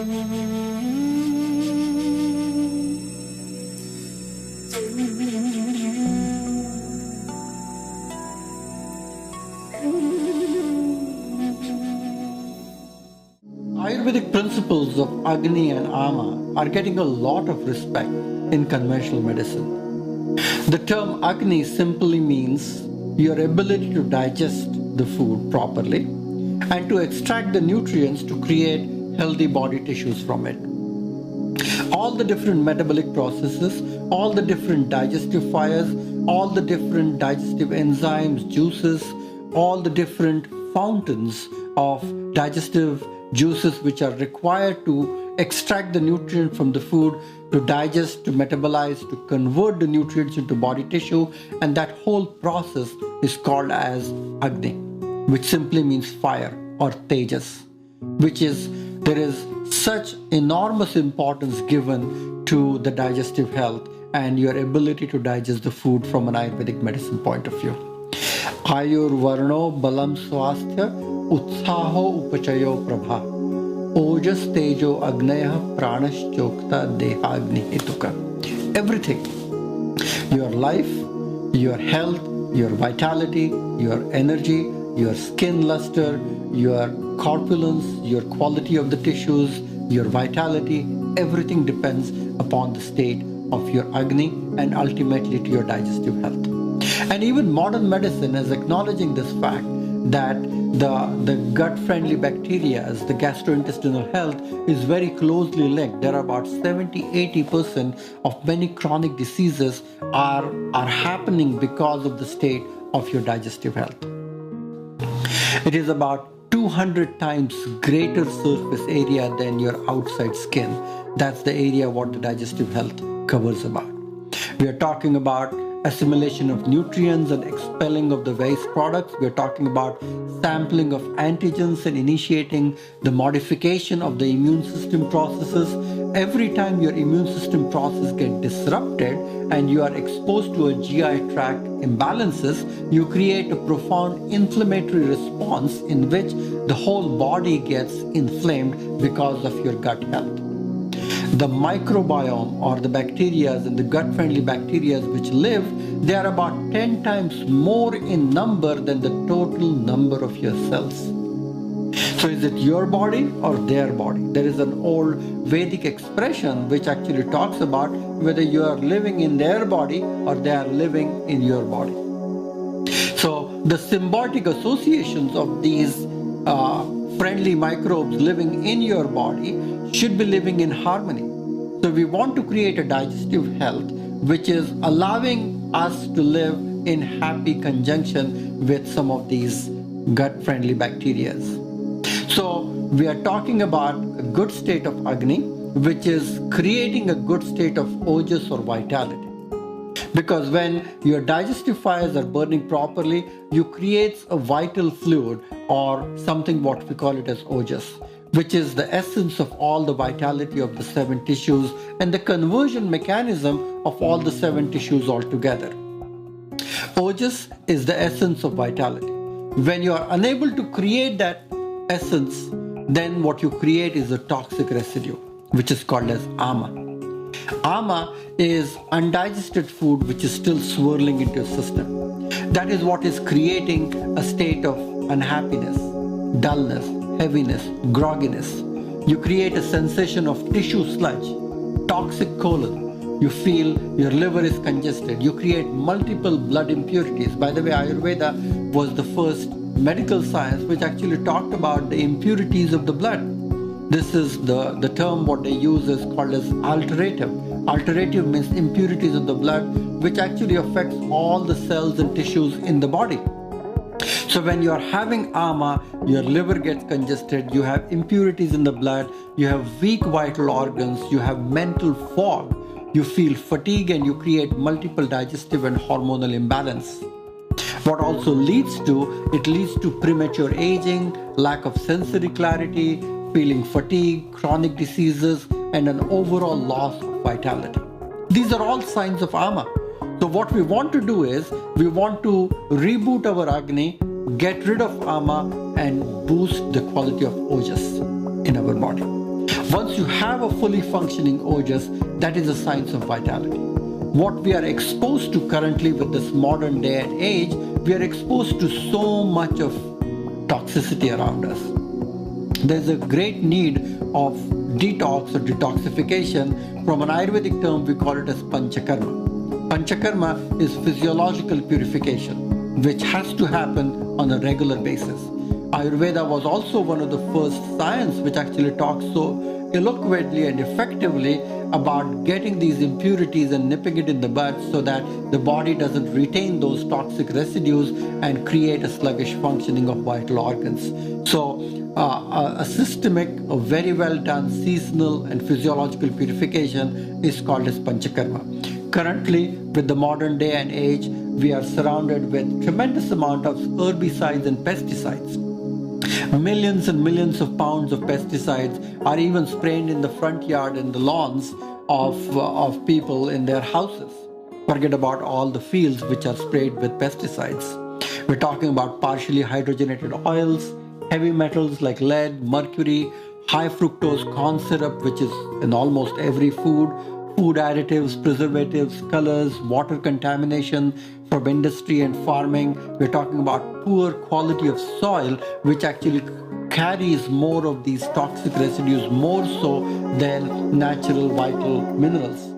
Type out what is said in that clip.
Ayurvedic principles of Agni and Ama are getting a lot of respect in conventional medicine. The term Agni simply means your ability to digest the food properly and to extract the nutrients to create healthy body tissues from it. All the different metabolic processes, all the different digestive fires, all the different digestive enzymes, juices, all the different fountains of digestive juices which are required to extract the nutrient from the food, to digest, to metabolize, to convert the nutrients into body tissue, and that whole process is called as Agni, which simply means fire or Tejas, which is there is such enormous importance given to the digestive health and your ability to digest the food from an Ayurvedic medicine point of view. Ayur Varno Balam Swasthya Utsaho Upachayo Prabha Ojas Tejo Agneya Pranash Chokta Dehagni Hetuka. Everything, your life, your health, your vitality, your energy, your skin luster, your corpulence, your quality of the tissues, your vitality, everything depends upon the state of your Agni and ultimately to your digestive health. And even modern medicine is acknowledging this fact that the gut-friendly bacteria, the gastrointestinal health, is very closely linked. There are about 70-80% of many chronic diseases are happening because of the state of your digestive health. It is about 200 times greater surface area than your outside skin. That's the area what the digestive health covers about. We are talking about assimilation of nutrients and expelling of the waste products. We are talking about sampling of antigens and initiating the modification of the immune system processes. Every time your immune system process gets disrupted and you are exposed to a GI tract imbalances, you create a profound inflammatory response in which the whole body gets inflamed because of your gut health. The microbiome or the bacteria and the gut-friendly bacteria which live, they are about 10 times more in number than the total number of your cells. So is it your body or their body? There is an old Vedic expression which actually talks about whether you are living in their body or they are living in your body. So the symbiotic associations of these friendly microbes living in your body should be living in harmony. So we want to create a digestive health which is allowing us to live in happy conjunction with some of these gut-friendly bacteria. So we are talking about a good state of Agni, which is creating a good state of Ojas or vitality. Because when your digestive fires are burning properly, you create a vital fluid or something what we call it as Ojas, which is the essence of all the vitality of the 7 tissues and the conversion mechanism of all the 7 tissues altogether. Ojas is the essence of vitality. When you are unable to create that essence, then what you create is a toxic residue, which is called as Ama. Ama is undigested food which is still swirling into your system. That is what is creating a state of unhappiness, dullness, heaviness, grogginess. You create a sensation of tissue sludge, toxic colon. You feel your liver is congested. You create multiple blood impurities. By the way, Ayurveda was the first medical science which actually talked about the impurities of the blood. This is the term what they use is called as alterative. Alterative means impurities of the blood which actually affects all the cells and tissues in the body. So when you are having Ama, your liver gets congested, you have impurities in the blood, you have weak vital organs, you have mental fog, you feel fatigue and you create multiple digestive and hormonal imbalance. What also leads to premature aging, lack of sensory clarity, feeling fatigue, chronic diseases, and an overall loss of vitality. These are all signs of Ama. So what we want to do is, we want to reboot our Agni, get rid of Ama, and boost the quality of Ojas in our body. Once you have a fully functioning OJAS, that is a sign of vitality. What we are exposed to currently with this modern day and age, we are exposed to so much of toxicity around us. There's a great need of detox or detoxification. From an Ayurvedic term, we call it as Panchakarma. Panchakarma is physiological purification, which has to happen on a regular basis. Ayurveda was also one of the first science which actually talks so eloquently and effectively about getting these impurities and nipping it in the bud so that the body doesn't retain those toxic residues and create a sluggish functioning of vital organs. So a systemic, a very well done seasonal and physiological purification is called as Panchakarma. Currently, with the modern day and age, we are surrounded with tremendous amount of herbicides and pesticides. Millions and millions of pounds of pesticides are even sprayed in the front yard and the lawns of people in their houses. Forget about all the fields which are sprayed with pesticides. We're talking about partially hydrogenated oils, heavy metals like lead, mercury, high fructose corn syrup, which is in almost every food, food additives, preservatives, colors, water contamination from industry and farming. We're talking about poor quality of soil, which actually carries more of these toxic residues more so than natural vital minerals.